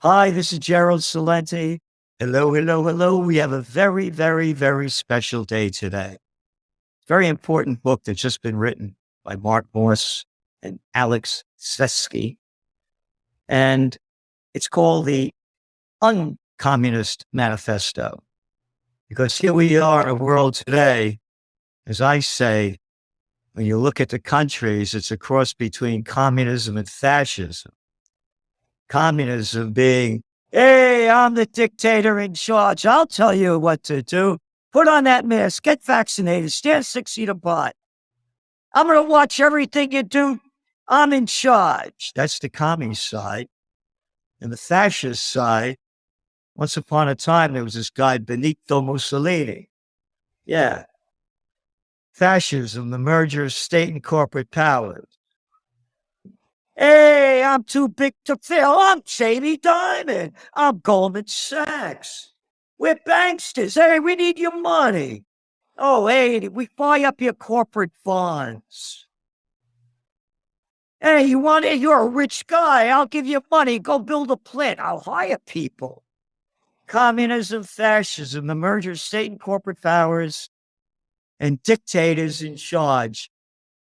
Hi, this is Gerald Celente. Hello, hello, hello. We have a very, very, very special day today. Very important book that's just been written by Mark Morse and Alex Svetski. And it's called the UnCommunist Manifesto. Because here we are in a world today, as I say, when you look at the countries, it's a cross between communism and fascism. Communism being, hey, I'm the dictator in charge. I'll tell you what to do. Put on that mask, get vaccinated, stand 6 feet apart. I'm going to watch everything you do. I'm in charge. That's the commie side. And the fascist side, once upon a time, there was this guy, Benito Mussolini. Yeah. Fascism, the merger of state and corporate powers. Hey, I'm too big to fail. I'm Jamie Dimon. I'm Goldman Sachs. We're banksters. Hey, we need your money. Oh, hey, we buy up your corporate bonds. Hey, you want it? You're a rich guy. I'll give you money. Go build a plant. I'll hire people. Communism, fascism, the merger of state and corporate powers, and dictators in charge,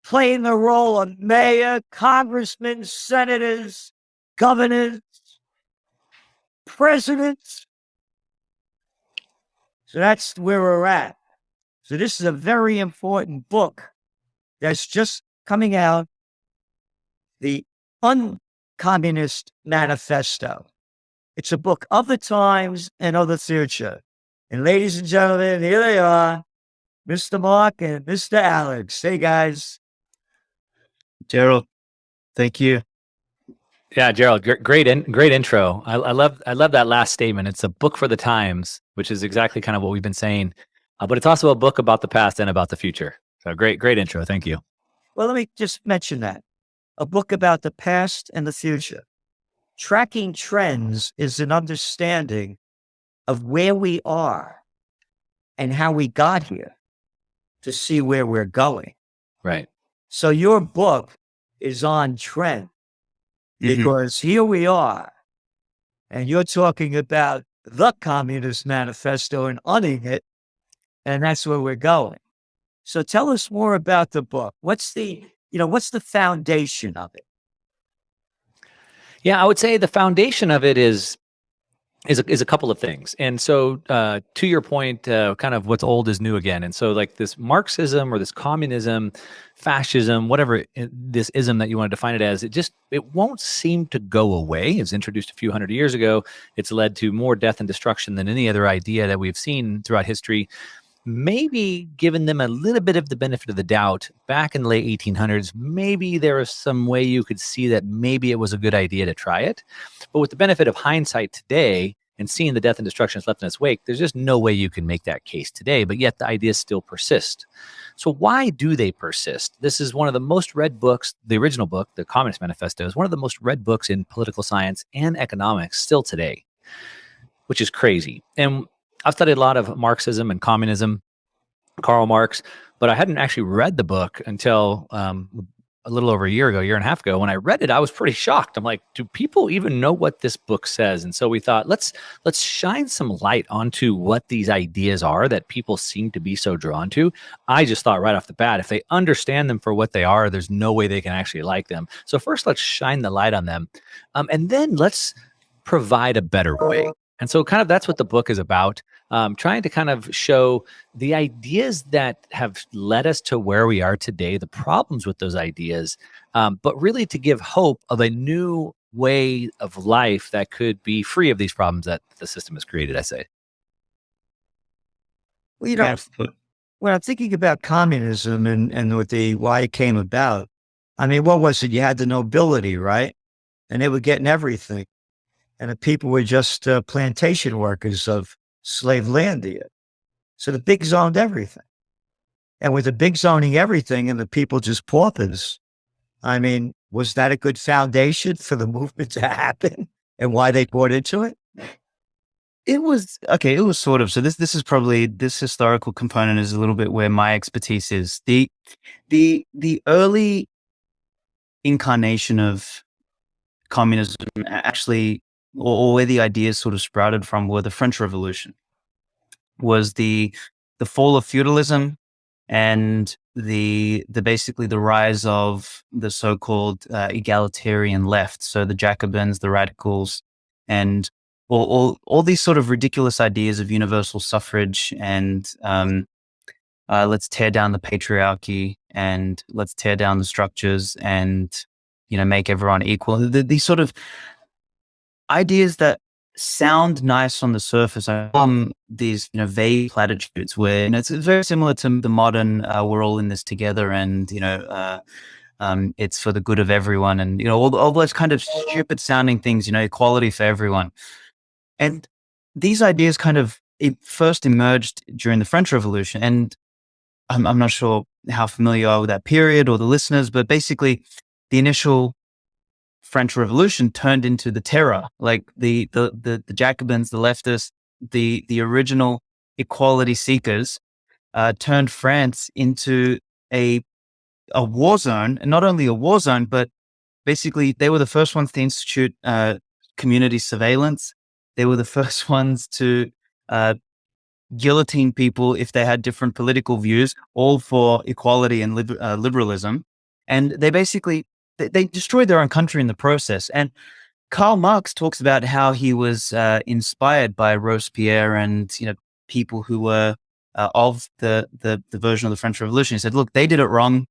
playing the role of mayor, congressmen, senators, governors, presidents. So that's where we're at. So this is a very important book that's just coming out, the UnCommunist Manifesto. It's a book of the times and of the future. And ladies and gentlemen, here they are, Mr. Mark and Mr. Alex. Hey, guys. Gerald, thank you. Yeah, Gerald, great intro. I love that last statement. It's a book for the times, which is exactly kind of what we've been saying. But it's also a book about the past and about the future. So great intro. Thank you. Well, let me just mention that. A book about the past and the future. Tracking trends is an understanding of where we are and how we got here to see where we're going. Right. So your book is on trend because here we are, and you're talking about the Communist Manifesto and owning it, and that's where we're going. So tell us more about the book. What's the foundation of it? Yeah, I would say the foundation of it is a couple of things. And so to your point, kind of what's old is new again. And so like this Marxism or this communism, fascism, whatever this ism that you want to define it as, it won't seem to go away. It was introduced a few hundred years ago. It's led to more death and destruction than any other idea that we've seen throughout history. Maybe given them a little bit of the benefit of the doubt back in the late 1800s, maybe there was some way you could see that maybe it was a good idea to try it. But with the benefit of hindsight today and seeing the death and destruction that's left in its wake, there's just no way you can make that case today, but yet the ideas still persist. So why do they persist? This is one of the most read books, the original book, the Communist Manifesto, is one of the most read books in political science and economics still today, which is crazy. And I've studied a lot of Marxism and communism, Karl Marx, but I hadn't actually read the book until a little over a year and a half ago. When I read it, I was pretty shocked. I'm like, do people even know what this book says? And so we thought, let's shine some light onto what these ideas are that people seem to be so drawn to. I just thought right off the bat, if they understand them for what they are, there's no way they can actually like them. So first, let's shine the light on them. And then let's provide a better way. And so kind of that's what the book is about, trying to kind of show the ideas that have led us to where we are today, the problems with those ideas, but really to give hope of a new way of life that could be free of these problems that the system has created, I say. Well, when I'm thinking about communism and why it came about, I mean, what was it? You had the nobility, right? And they were getting everything. And the people were just plantation workers of slave land here. So the bigs owned everything. And with the bigs owning everything and the people just paupers, I mean, was that a good foundation for the movement to happen and why they bought into it? It was sort of. So this is probably, this historical component is a little bit where my expertise is. The early incarnation of communism actually or where the ideas sort of sprouted from were the French Revolution, was the fall of feudalism and the basically the rise of the so-called egalitarian left. So the Jacobins, the radicals, and all these sort of ridiculous ideas of universal suffrage and let's tear down the patriarchy and let's tear down the structures and, make everyone equal. These sort of ideas that sound nice on the surface are these, vague platitudes where, it's very similar to the modern, we're all in this together and, it's for the good of everyone. And, all those kind of stupid sounding things, equality for everyone. And these ideas kind of first emerged during the French Revolution. And I'm not sure how familiar you are with that period or the listeners, but basically the initial French Revolution turned into the terror, like the Jacobins, the leftists, the original equality seekers, turned France into a war zone, and not only a war zone, but basically they were the first ones to institute community surveillance. They were the first ones to guillotine people if they had different political views, all for equality and liberalism. And they basically they destroyed their own country in the process. And Karl Marx talks about how he was inspired by Robespierre and people who were of the version of the French Revolution. He said, "Look, they did it wrong.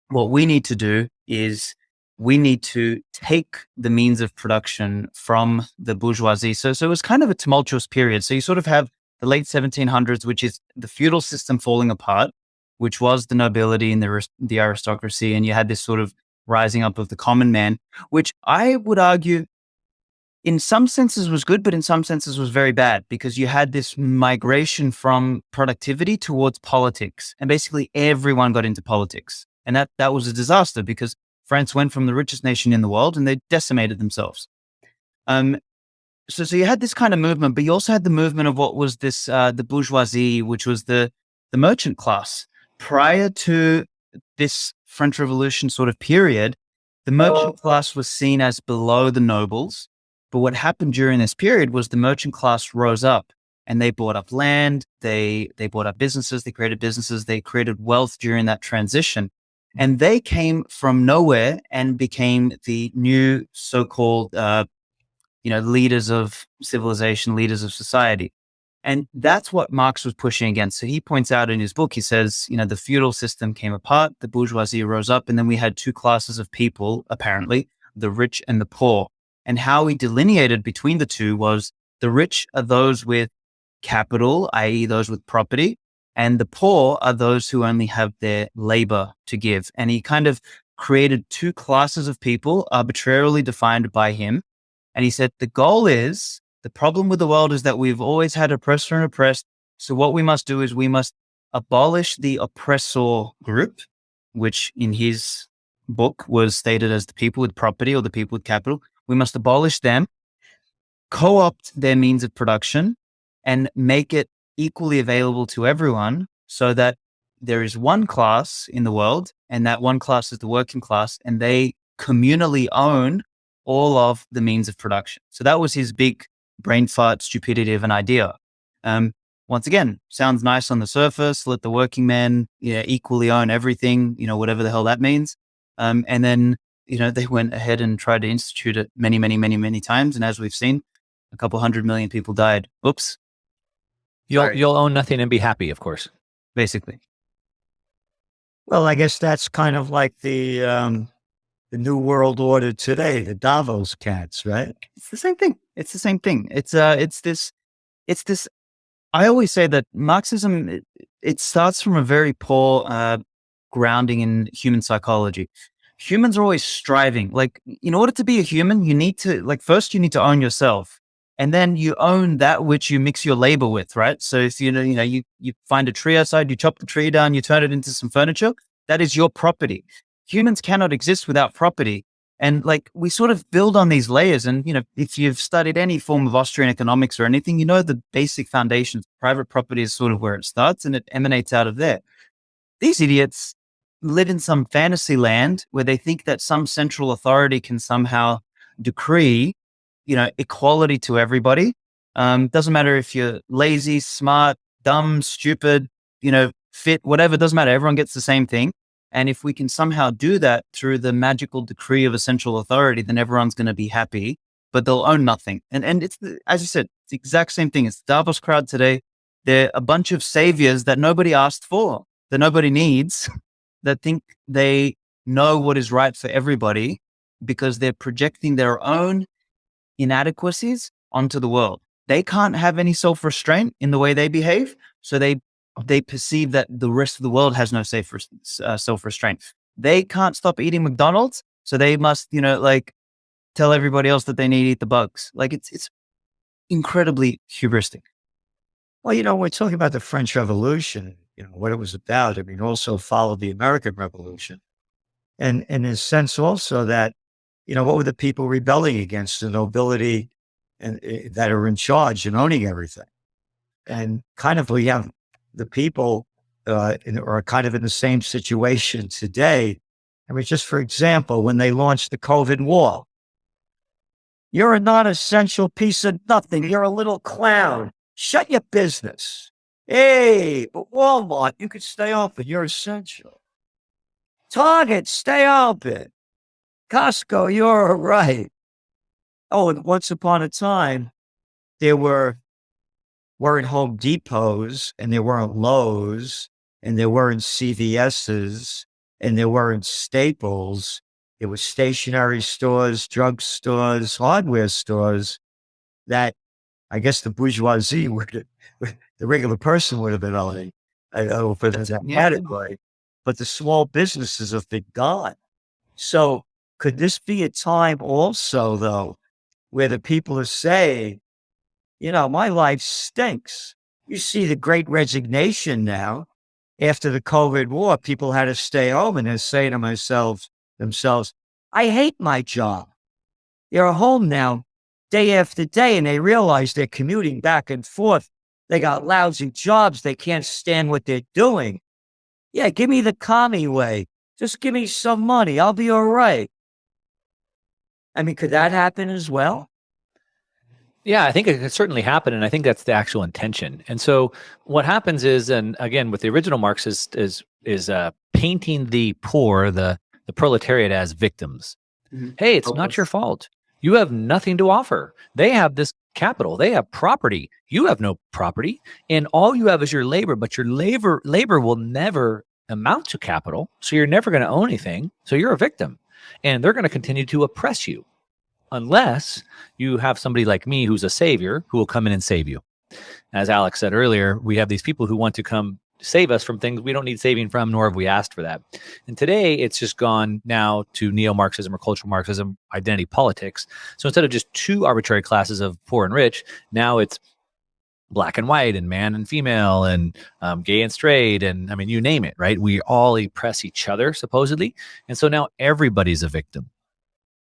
What we need to do is we need to take the means of production from the bourgeoisie." So it was kind of a tumultuous period. So you sort of have the late 1700s, which is the feudal system falling apart, which was the nobility and the aristocracy. And you had this sort of rising up of the common man, which I would argue in some senses was good, but in some senses was very bad, because you had this migration from productivity towards politics. And basically everyone got into politics. And that was a disaster, because France went from the richest nation in the world and they decimated themselves. So you had this kind of movement, but you also had the movement of what was this, the bourgeoisie, which was the merchant class. Prior to this French Revolution sort of period, the merchant class was seen as below the nobles. But what happened during this period was the merchant class rose up and they bought up land, they bought up businesses, they created wealth during that transition. And they came from nowhere and became the new so-called leaders of civilization, leaders of society. And that's what Marx was pushing against. So he points out in his book, he says, the feudal system came apart, the bourgeoisie rose up, and then we had two classes of people, apparently, the rich and the poor. And how he delineated between the two was the rich are those with capital, i.e. those with property, and the poor are those who only have their labor to give. And he kind of created two classes of people arbitrarily defined by him. And he said, the problem with the world is that we've always had oppressor and oppressed. So what we must do is we must abolish the oppressor group, which in his book was stated as the people with property or the people with capital. We must abolish them, co-opt their means of production, and make it equally available to everyone, so that there is one class in the world, and that one class is the working class, and they communally own all of the means of production. So that was his big brain fart stupidity of an idea. Once again, sounds nice on the surface. Let the working man equally own everything, whatever the hell that means. And then, they went ahead and tried to institute it many, many, many, many times. And as we've seen, a couple 100 million people died. Oops. You'll own nothing and be happy, of course. Basically. Well, I guess that's kind of like the New World Order today, the Davos cats, right? It's the same thing. It's this. I always say that Marxism, it starts from a very poor grounding in human psychology. Humans are always striving. Like, in order to be a human, you need to, first you need to own yourself, and then you own that which you mix your labor with, right? So if you find a tree outside, you chop the tree down, you turn it into some furniture, that is your property. Humans cannot exist without property. And we sort of build on these layers. And, if you've studied any form of Austrian economics or anything, the basic foundations. Private property is sort of where it starts, and it emanates out of there. These idiots live in some fantasy land where they think that some central authority can somehow decree, equality to everybody. Doesn't matter if you're lazy, smart, dumb, stupid, fit, whatever, doesn't matter. Everyone gets the same thing. And if we can somehow do that through the magical decree of a central authority, then everyone's going to be happy, but they'll own nothing. And it's, as you said, it's the exact same thing. It's the Davos crowd today. They're a bunch of saviors that nobody asked for, that nobody needs, that think they know what is right for everybody because they're projecting their own inadequacies onto the world. They can't have any self-restraint in the way they behave. So they perceive that the rest of the world has no self-restraint. They can't stop eating McDonald's. So they must, tell everybody else that they need to eat the bugs. It's incredibly hubristic. Well, we're talking about the French Revolution, what it was about. I mean, also followed the American Revolution. And in a sense also that, what were the people rebelling against? The nobility and that are in charge and owning everything. And kind of we have the people are kind of in the same situation today. I mean, just for example, when they launched the COVID war, you're a non-essential piece of nothing. You're a little clown. Shut your business. Hey, but Walmart, you could stay open. You're essential. Target, stay open. Costco, you're all right. Oh, and once upon a time, there weren't Home Depots, and there weren't Lowe's, and there weren't CVS's, and there weren't Staples. It was stationery stores, drug stores, hardware stores that I guess the bourgeoisie the regular person would have been owning. I don't know if it's that category, but the small businesses have been gone. So could this be a time also, though, where the people are saying, my life stinks. You see the great resignation now. After the COVID war, people had to stay home and they're saying to themselves, I hate my job. They're home now day after day and they realize they're commuting back and forth. They got lousy jobs. They can't stand what they're doing. Yeah, give me the commie way. Just give me some money. I'll be all right. I mean, could that happen as well? Yeah, I think it could certainly happen, and I think that's the actual intention. And so, what happens is, and again, with the original Marx is painting the poor, the proletariat, as victims. Mm-hmm. Hey, it's not your fault. You have nothing to offer. They have this capital. They have property. You have no property, and all you have is your labor. But your labor will never amount to capital, so you're never going to own anything. So you're a victim, and they're going to continue to oppress you. Unless you have somebody like me who's a savior who will come in and save you. As Alex said earlier, we have these people who want to come save us from things we don't need saving from, nor have we asked for that. And today it's just gone now to neo-Marxism or cultural Marxism, identity politics. So instead of just two arbitrary classes of poor and rich, now it's black and white and man and female and gay and straight. And I mean, you name it, right? We all oppress each other, supposedly. And so now everybody's a victim.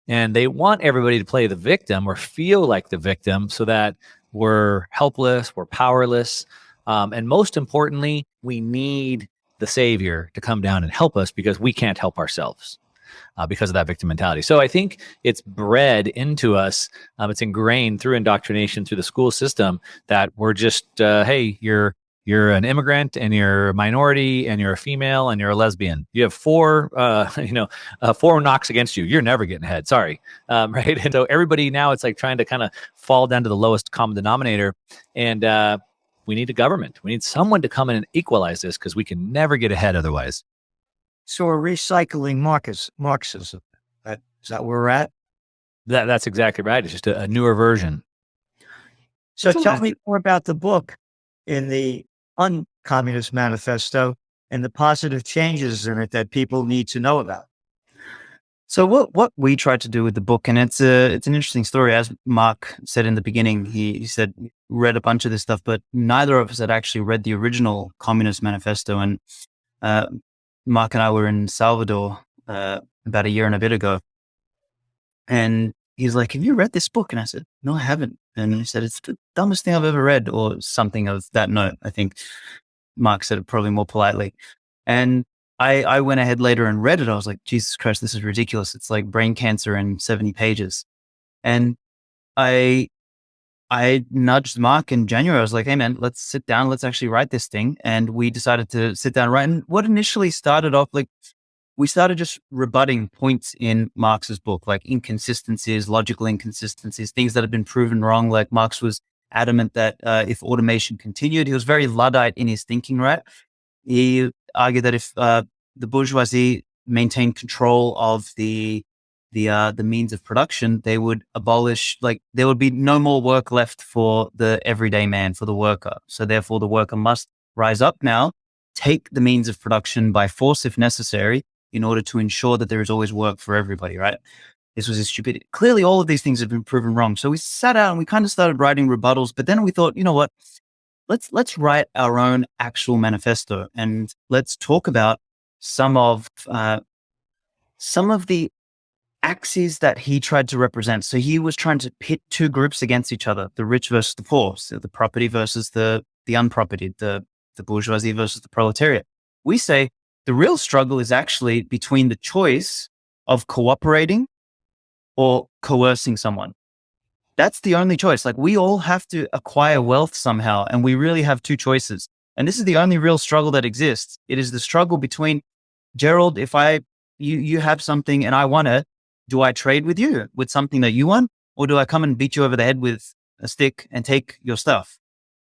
And they want everybody to play the victim or feel like the victim so that we're helpless, we're powerless. And most importantly, we need the savior to come down and help us because we can't help ourselves because of that victim mentality. So I think it's bred into us. It's ingrained through indoctrination, through the school system, that we're just, hey, you're an immigrant and you're a minority and you're a female and you're a lesbian. You have four knocks against you. You're never getting ahead. Sorry. Right. And so everybody now, it's like trying to kind of fall down to the lowest common denominator. And we need a government. We need someone to come in and equalize this because we can never get ahead otherwise. So we're recycling Marxism. Is that where we're at? That's exactly right. It's just a newer version. So tell me more about the book in the UnCommunist Manifesto and the positive changes in it that people need to know about. So what we tried to do with the book, and it's an interesting story, as Mark said in the beginning, he said, read a bunch of this stuff, but neither of us had actually read the original Communist Manifesto. And Mark and I were in Salvador about a year and a bit ago. And he's like, have you read this book? And I said, no, I haven't. And he said, it's the dumbest thing I've ever read, or something of that note. I think Mark said it probably more politely. And I went ahead later and read it. I was like, Jesus Christ, this is ridiculous. It's like brain cancer in 70 pages. And I nudged Mark in January. I was like, hey man, let's sit down. Let's actually write this thing. And we decided to sit down and write. And what initially started off, like, we started just rebutting points in Marx's book, like inconsistencies, logical inconsistencies, things that had been proven wrong. Like Marx was adamant that if automation continued, he was very Luddite in his thinking, right? He argued that if the bourgeoisie maintained control of the means of production, they would abolish, like there would be no more work left for the everyday man, for the worker. So therefore the worker must rise up now, take the means of production by force if necessary, in order to ensure that there is always work for everybody, right? This was his stupidity. Clearly, all of these things have been proven wrong. So we sat out and we kind of started writing rebuttals, but then we thought, you know what? Let's write our own actual manifesto, and let's talk about some of the axes that he tried to represent. So he was trying to pit two groups against each other: the rich versus the poor, so the property versus the unpropertied, the bourgeoisie versus the proletariat. We say the real struggle is actually between the choice of cooperating or coercing someone. That's the only choice. Like, we all have to acquire wealth somehow, and we really have two choices. And this is the only real struggle that exists. It is the struggle between, Gerald, if you have something and I want it, do I trade with you with something that you want, or do I come and beat you over the head with a stick and take your stuff?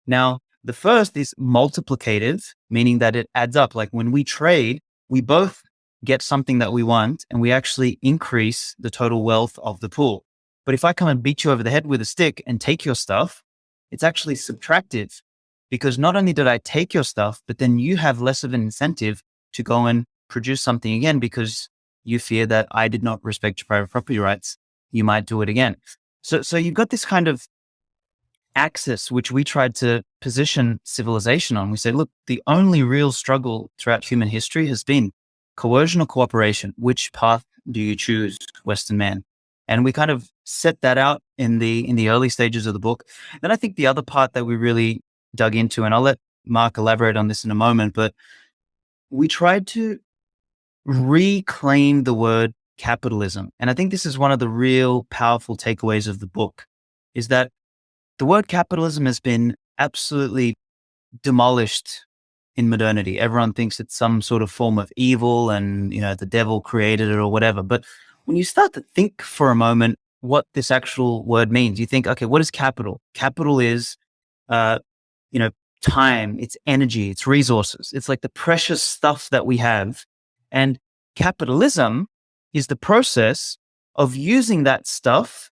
Now, the first is multiplicative, meaning that it adds up. Like when we trade, we both get something that we want and we actually increase the total wealth of the pool. But if I come and beat you over the head with a stick and take your stuff, it's actually subtractive, because not only did I take your stuff, but then you have less of an incentive to go and produce something again, because you fear that I did not respect your private property rights. You might do it again. So you've got this kind of axis, which we tried to position civilization on. We said, look, the only real struggle throughout human history has been coercion or cooperation. Which path do you choose, Western man? And we kind of set that out in the early stages of the book. Then I think the other part that we really dug into, and I'll let Mark elaborate on this in a moment, but we tried to reclaim the word capitalism. And I think this is one of the real powerful takeaways of the book, is that the word capitalism has been absolutely demolished in modernity. Everyone thinks it's some sort of form of evil and, the devil created it or whatever. But when you start to think for a moment what this actual word means, you think, okay, what is capital? Capital is, time, it's energy, it's resources. It's like the precious stuff that we have. And capitalism is the process of using that stuff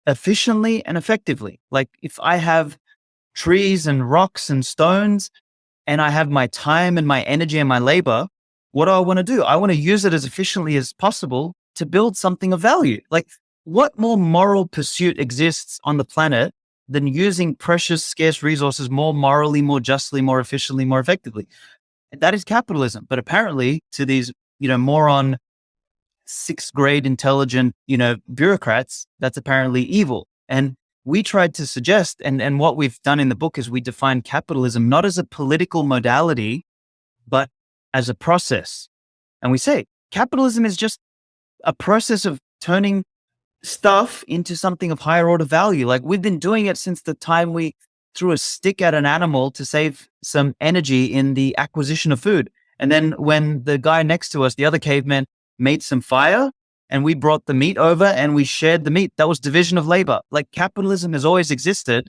efficiently and effectively. Like if I have trees and rocks and stones and I have my time and my energy and my labor, what do I want to do? I want to use it as efficiently as possible to build something of value. Like, what more moral pursuit exists on the planet than using precious, scarce resources more morally, more justly, more efficiently, more effectively? And that is capitalism. But apparently to these, moron, sixth grade intelligent, bureaucrats, that's apparently evil. And we tried to suggest, and what we've done in the book is we define capitalism not as a political modality, but as a process. And we say capitalism is just a process of turning stuff into something of higher order value. Like, we've been doing it since the time we threw a stick at an animal to save some energy in the acquisition of food. And then when the guy next to us, the other caveman, made some fire and we brought the meat over and we shared the meat, that was division of labor. Like, capitalism has always existed.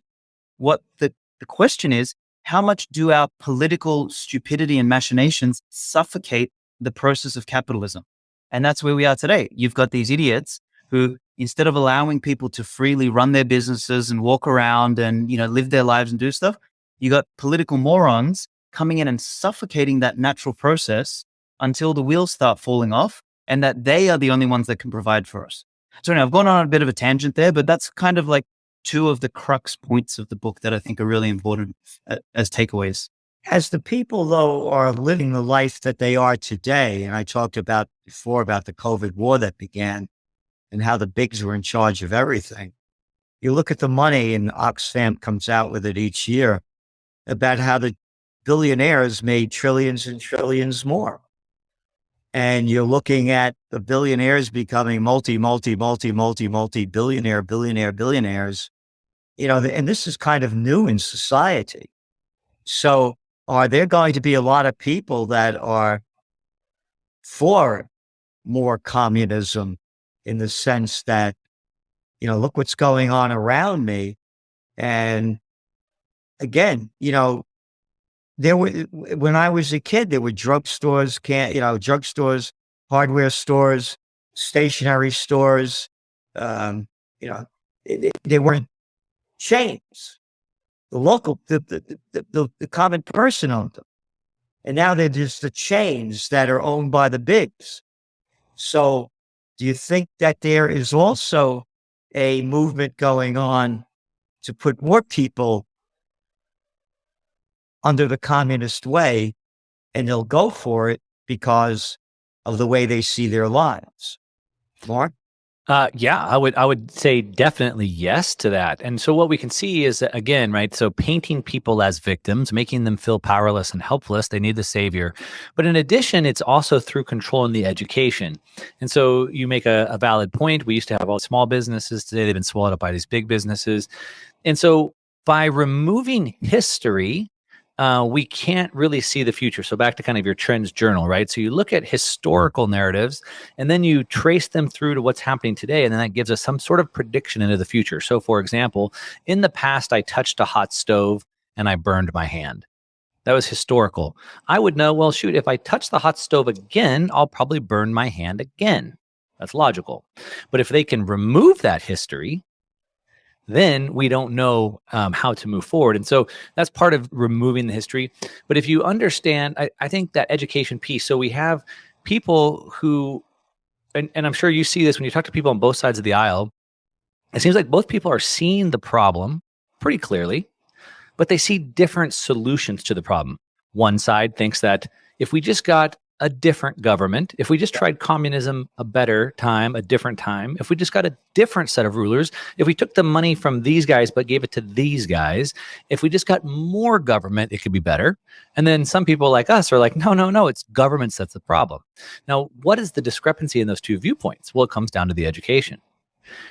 What the question is, how much do our political stupidity and machinations suffocate the process of capitalism? And that's where we are today. You've got these idiots who, instead of allowing people to freely run their businesses and walk around and, live their lives and do stuff, you got political morons coming in and suffocating that natural process until the wheels start falling off, and that they are the only ones that can provide for us. So now I've gone on a bit of a tangent there, but that's kind of like two of the crux points of the book that I think are really important as takeaways. As the people, though, are living the life that they are today, and I talked about before about the COVID war that began and how the bigs were in charge of everything. You look at the money, and Oxfam comes out with it each year about how the billionaires made trillions and trillions more. and you're looking at the billionaires becoming billionaires, and this is kind of new in society. So are there going to be a lot of people that are for more communism in the sense that, look what's going on around me? And again, when I was a kid, there were drugstores, hardware stores, stationery stores. They weren't chains. The common person owned them. And now they're just the chains that are owned by the bigs. So do you think that there is also a movement going on to put more people under the communist way, and they'll go for it because of the way they see their lives? Mark? Yeah, I would say definitely yes to that. And so what we can see is that, again, right, so painting people as victims, making them feel powerless and helpless, they need the savior. But in addition, it's also through controlling the education. And so you make a valid point. We used to have all small businesses. Today they've been swallowed up by these big businesses. And so by removing history, we can't really see the future. So back to kind of your trends journal, right? So you look at historical narratives and then you trace them through to what's happening today. And then that gives us some sort of prediction into the future. So for example, in the past, I touched a hot stove and I burned my hand. That was historical. I would know, well, shoot, if I touch the hot stove again, I'll probably burn my hand again. That's logical. But if they can remove that history, then we don't know how to move forward. And so that's part of removing the history. But if you understand, I think that education piece, so we have people who, and I'm sure you see this when you talk to people on both sides of the aisle, it seems like both people are seeing the problem pretty clearly, but they see different solutions to the problem. One side thinks that if we just got a different government, if we just tried communism a different time, if we just got a different set of rulers, if we took the money from these guys but gave it to these guys, if we just got more government, it could be better. And then some people like us are like, no, it's governments that's the problem. Now, what is the discrepancy in those two viewpoints? Well, it comes down to the education.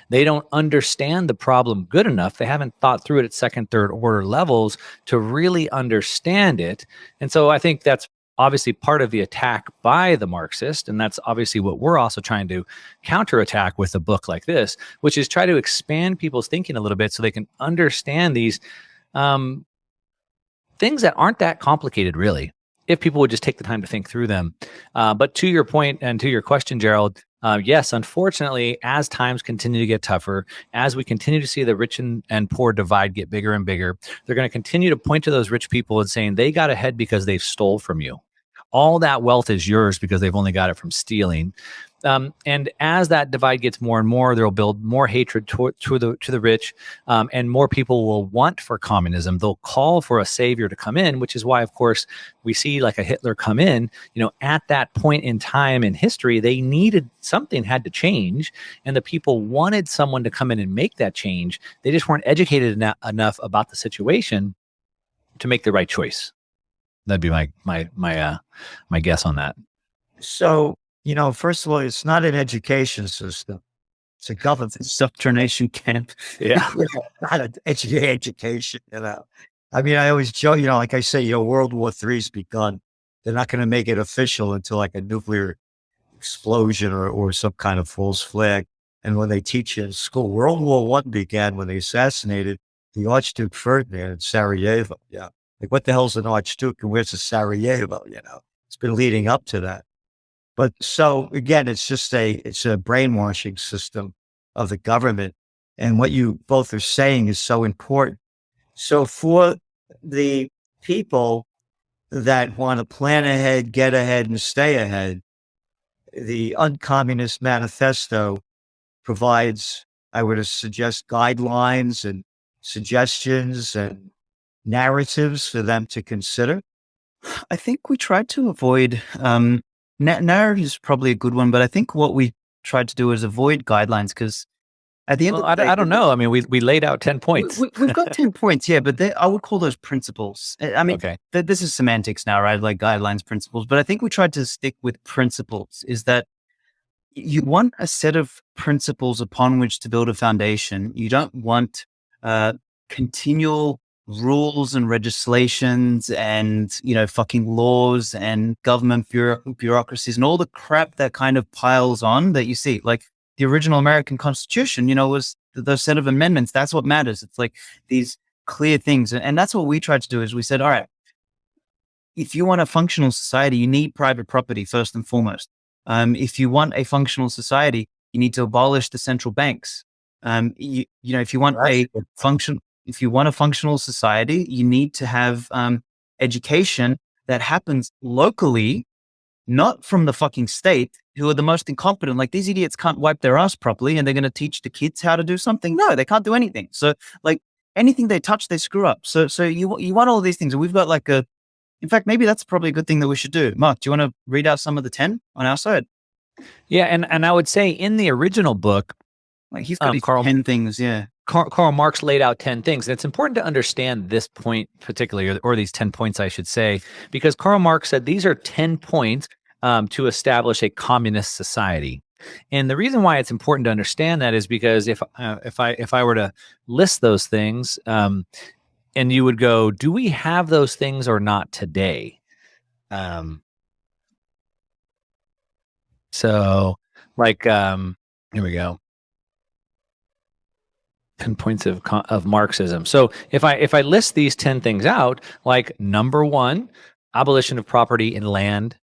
They don't understand the problem good enough. They haven't thought through it at second, third order levels to really understand it. And so I think that's obviously part of the attack by the Marxist, and that's obviously what we're also trying to counterattack with a book like this, which is try to expand people's thinking a little bit so they can understand these things that aren't that complicated, really, if people would just take the time to think through them. But to your point and to your question, Gerald, yes, unfortunately, as times continue to get tougher, as we continue to see the rich and poor divide get bigger and bigger, they're going to continue to point to those rich people and saying they got ahead because they stole from you. All that wealth is yours because they've only got it from stealing. And as that divide gets more and more, they'll build more hatred to the rich, and more people will want for communism. They'll call for a savior to come in, which is why, of course, we see like a Hitler come in. At that point in time in history, they needed something had to change, and the people wanted someone to come in and make that change. They just weren't educated enough about the situation to make the right choice. That'd be my guess on that. So, first of all, it's not an education system. It's a government Indoctrination camp. Yeah. Not an education, I mean, I always joke, like I say, World War III's begun. They're not going to make it official until like a nuclear explosion or some kind of false flag. And when they teach you in school, World War I began when they assassinated the Archduke Ferdinand in Sarajevo. Yeah. Like, what the hell's an Archduke and where's the Sarajevo? It's been leading up to that. But so again, it's a brainwashing system of the government. And what you both are saying is so important. So for the people that want to plan ahead, get ahead, and stay ahead, the UnCommunist Manifesto provides, I would suggest, guidelines and suggestions and narratives for them to consider. I think we tried to avoid, narrative is probably a good one, but I think what we tried to do is avoid guidelines because At the end Well, of the day, I don't know. I mean, we laid out 10 points. We've got 10 points, yeah, but I would call those principles. I mean, Okay. this is semantics now, right? Like guidelines, principles. But I think we tried to stick with principles, is that you want a set of principles upon which to build a foundation. You don't want continual rules and legislations and, fucking laws and government bureaucracies and all the crap that kind of piles on that you see. Like the original American Constitution, was those set of amendments. That's what matters. It's like these clear things. And that's what we tried to do is we said, all right, if you want a functional society, you need private property first and foremost. If you want a functional society, you need to abolish the central banks. If you want if you want a functional society, you need to have education that happens locally, not from the fucking state, who are the most incompetent. Like these idiots can't wipe their ass properly, and they're going to teach the kids how to do something. No, they can't do anything. So like anything they touch, they screw up. So you want all these things, and we've got like in fact, maybe that's probably a good thing that we should do. Mark, do you want to read out some of the 10 on our side? Yeah, and I would say in the original book, like he's got these 10 things, yeah. Karl Marx laid out 10 things. And it's important to understand this point particularly, or these 10 points, I should say, because Karl Marx said these are 10 points to establish a communist society. And the reason why it's important to understand that is because if I were to list those things, and you would go, do we have those things or not today? So like, here we go. 10 points of Marxism. So if I list these 10 things out, like number 1, abolition of property in land.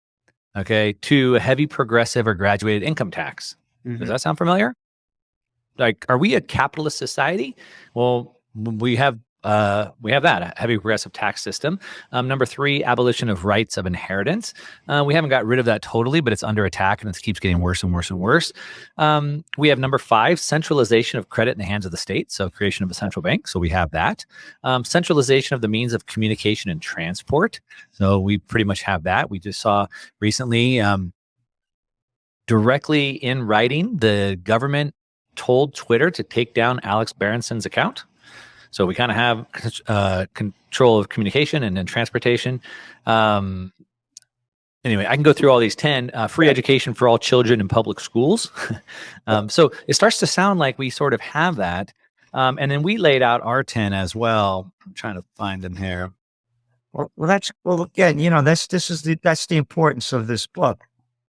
Okay. 2, a heavy progressive or graduated income tax. Mm-hmm. Does that sound familiar? Like, are we a capitalist society? Well, we have that, a heavy progressive tax system. Number 3, abolition of rights of inheritance. We haven't got rid of that totally, but it's under attack and it keeps getting worse and worse and worse. We have number 5, centralization of credit in the hands of the state. So creation of a central bank. So we have that. Centralization of the means of communication and transport. So we pretty much have that. We just saw recently, directly in writing, the government told Twitter to take down Alex Berenson's account. So we kind of have control of communication and then transportation. Anyway, I can go through all these 10. Free education for all children in public schools. So it starts to sound like we sort of have that. And then we laid out our 10 as well. I'm trying to find them here. Well, again, that's the importance of this book,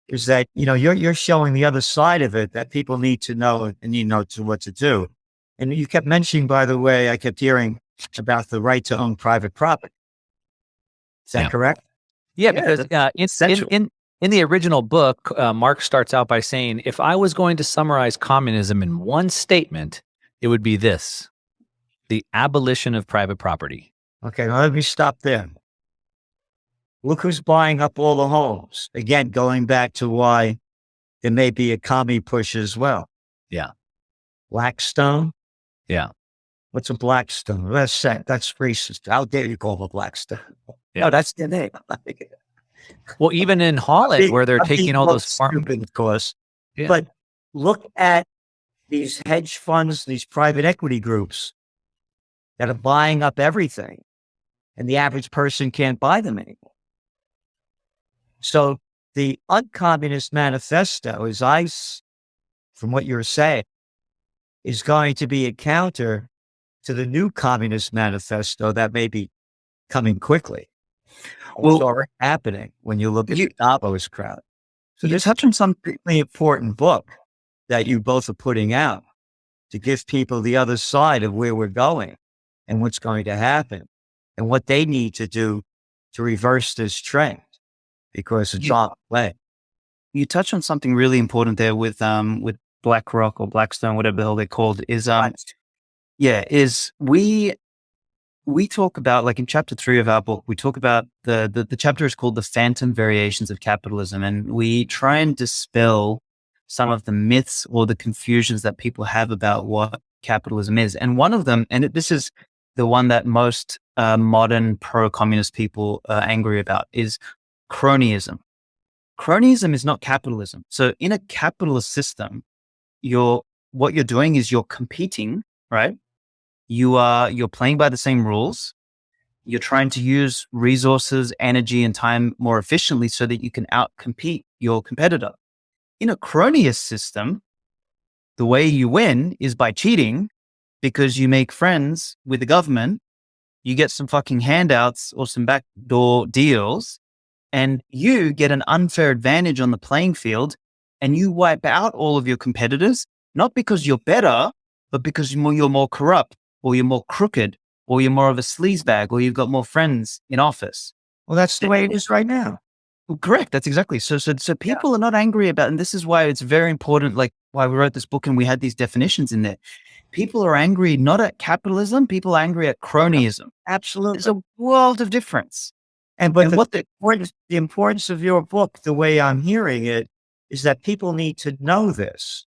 is that you're showing the other side of it that people need to know and what to do. And you kept mentioning, by the way, I kept hearing about the right to own private property. Is that correct? Yeah, because in the original book, Marx starts out by saying, if I was going to summarize communism in one statement, it would be this: the abolition of private property. Okay, well, let me stop there. Look who's buying up all the homes. Again, going back to why there may be a commie push as well. Yeah. Blackstone. Yeah. What's a Blackstone? That's racist. How dare you call them a Blackstone? Yeah. No, that's their name. Well, even in Holland, where they're taking all those stupid, of course. Yeah. But look at these hedge funds, these private equity groups that are buying up everything, and the average person can't buy them anymore. So the UnCommunist Manifesto, from what you're saying, is going to be a counter to the new Communist Manifesto that may be coming quickly. Well, it's already happening when you look at the Davos crowd. So there's such some really important book that you both are putting out to give people the other side of where we're going and what's going to happen and what they need to do to reverse this trend, because it's on the way. You touch on something really important there with BlackRock or Blackstone, whatever the hell they're called, is we talk about, like in chapter 3 of our book, we talk about the chapter is called The Phantom Variations of Capitalism. And we try and dispel some of the myths or the confusions that people have about what capitalism is. And one of them, and this is the one that most modern pro-communist people are angry about, is cronyism. Cronyism is not capitalism. So in a capitalist system, your what you're doing is you're competing, right? You're playing by the same rules. You're trying to use resources, energy, and time more efficiently so that you can outcompete your competitor. In a cronyist system, the way you win is by cheating, because you make friends with the government, you get some fucking handouts or some backdoor deals, and you get an unfair advantage on the playing field, and you wipe out all of your competitors, not because you're better, but because you're more corrupt, or you're more crooked, or you're more of a sleazebag, or you've got more friends in office. Well, that's the way it is right now. Well, correct. That's exactly. So people are not angry about, and this is why it's very important, like why we wrote this book and we had these definitions in there. People are angry not at capitalism, people are angry at cronyism. Absolutely. There's a world of difference. But the importance of your book, the way I'm hearing it, is that people need to know this,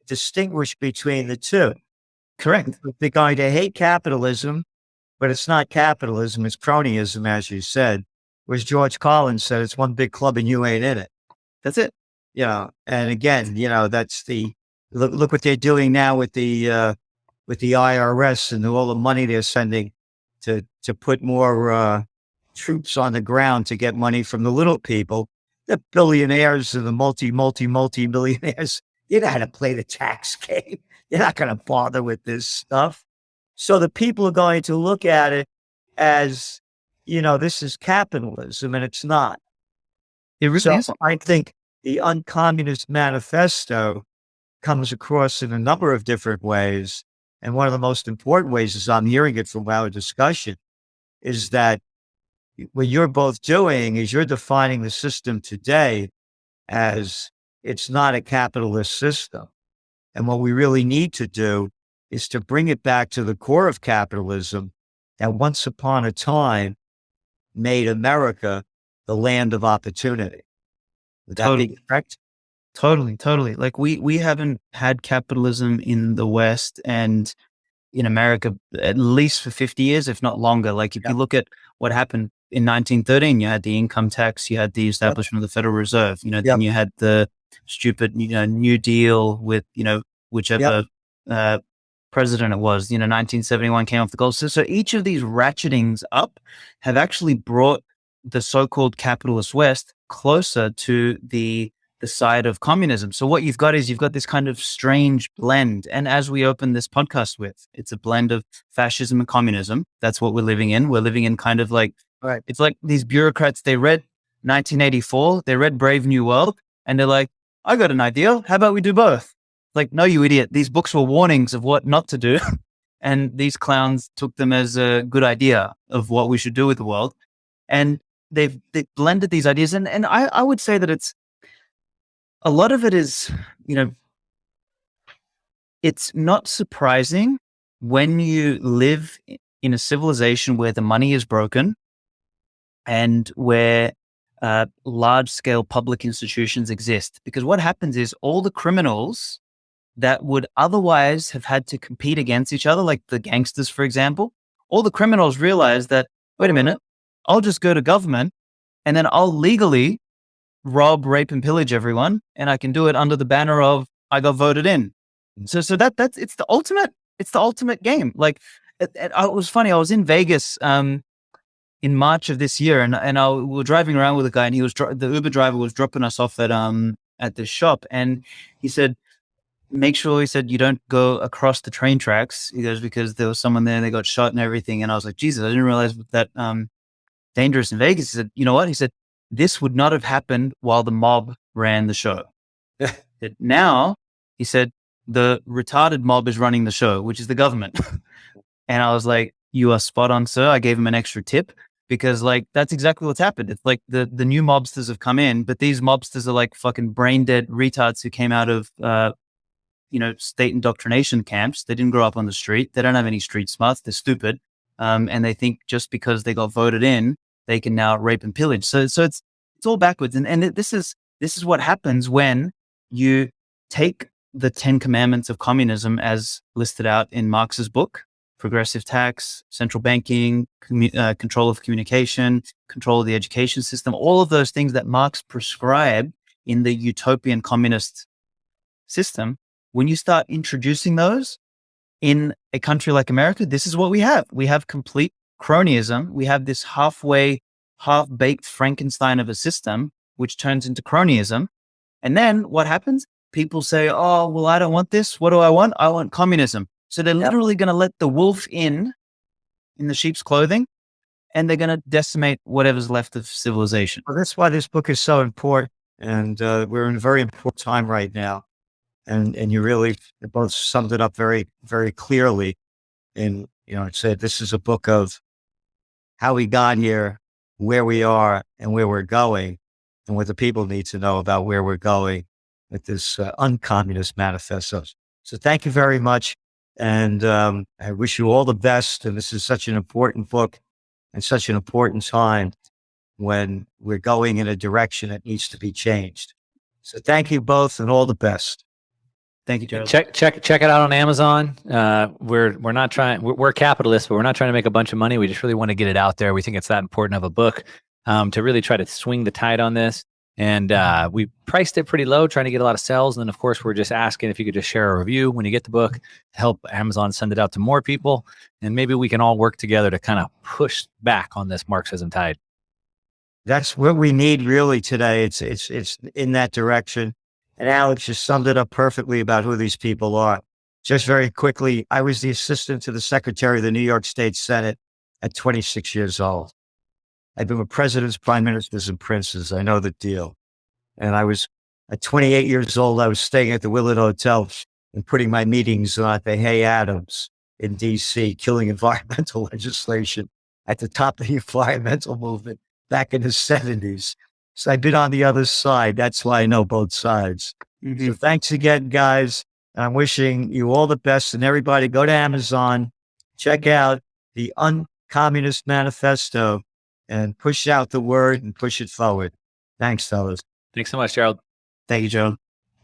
distinguish between the two. Correct. The guy, they hate capitalism, but it's not capitalism, it's cronyism, as you said. Whereas George Collins said, it's one big club and you ain't in it. That's it. And again, that's look what they're doing now with the IRS and all the money they're sending to put more troops on the ground to get money from the little people. The billionaires and the multi-millionaires, you know how to play the tax game. You're not going to bother with this stuff. So the people are going to look at it as, this is capitalism, and it's not. It really is. I think the UnCommunist Manifesto comes across in a number of different ways. And one of the most important ways, as I'm hearing it from our discussion, is that what you're both doing is you're defining the system today as it's not a capitalist system. And what we really need to do is to bring it back to the core of capitalism that once upon a time made America the land of opportunity. Would that be correct? Totally. Like we haven't had capitalism in the West and in America at least for 50 years, if not longer. Like if you look at what happened in 1913, you had the income tax, you had the establishment of the Federal Reserve, then you had the stupid, New Deal with, whichever president it was, 1971 came off the gold. So each of these ratchetings up have actually brought the so-called capitalist West closer to the side of communism. So what you've got this kind of strange blend. And as we open this podcast with, it's a blend of fascism and communism. That's what we're living in. We're living in kind of like, it's like these bureaucrats, they read 1984, they read Brave New World, and they're like, I got an idea. How about we do both? Like, no, you idiot. These books were warnings of what not to do. And these clowns took them as a good idea of what we should do with the world. And they've blended these ideas. And I would say that a lot of it is, it's not surprising when you live in a civilization where the money is broken and where large-scale public institutions exist. Because what happens is all the criminals that would otherwise have had to compete against each other, like the gangsters, for example, all the criminals realize that, wait a minute, I'll just go to government and then I'll legally rob, rape, and pillage everyone, and I can do it under the banner of I got voted in. So that's it's the ultimate game. Like it was funny. I was in Vegas in March of this year, and we were driving around with a guy, and he was the Uber driver was dropping us off at this shop, and he said, make sure, he said, you don't go across the train tracks. He goes, because there was someone there and they got shot and everything. And I was like, Jesus, I didn't realize that dangerous in Vegas. He said, you know what? He said, this would not have happened while the mob ran the show. Now, he said, the retarded mob is running the show, which is the government. And I was like, you are spot on, sir. I gave him an extra tip because that's exactly what's happened. It's like the new mobsters have come in, but these mobsters are like fucking brain dead retards who came out of, state indoctrination camps. They didn't grow up on the street. They don't have any street smarts. They're stupid. And they think just because they got voted in, they can now rape and pillage. So it's all backwards. And this is what happens when you take the 10 commandments of communism as listed out in Marx's book, progressive tax, central banking, control of communication, control of the education system, all of those things that Marx prescribed in the utopian communist system. when you start introducing those in a country like America, this is what we have. We have complete cronyism. We have this half-baked Frankenstein of a system, which turns into cronyism. And then what happens? People say, oh, well, I don't want this. What do I want? I want communism. So they're literally going to let the wolf in the sheep's clothing, and they're going to decimate whatever's left of civilization. Well, that's why this book is so important. And we're in a very important time right now. And you really both summed it up very, very clearly. And, it said this is a book of how we got here, where we are, and where we're going, and what the people need to know about where we're going with this UnCommunist Manifesto. So thank you very much. And I wish you all the best. And this is such an important book and such an important time when we're going in a direction that needs to be changed. So thank you both and all the best. Thank you, Gerald. Check it out on Amazon. We're capitalists, but we're not trying to make a bunch of money. We just really want to get it out there. We think it's that important of a book to really try to swing the tide on this. And we priced it pretty low, trying to get a lot of sales. And then, of course, we're just asking if you could just share a review when you get the book to help Amazon send it out to more people. And maybe we can all work together to kind of push back on this Marxism tide. That's what we need really today. It's in that direction. And Alex just summed it up perfectly about who these people are. Just very quickly, I was the assistant to the Secretary of the New York State Senate at 26 years old. I've been with presidents, prime ministers, and princes. I know the deal. And at 28 years old, I was staying at the Willard Hotel and putting my meetings on at the Hay Adams in D.C., killing environmental legislation at the top of the environmental movement back in the 70s. So I've been on the other side. That's why I know both sides. Mm-hmm. So thanks again, guys. I'm wishing you all the best. And everybody go to Amazon, check out the UnCommunist Manifesto, and push out the word and push it forward. Thanks, fellas. Thanks so much, Gerald. Thank you, Gerald.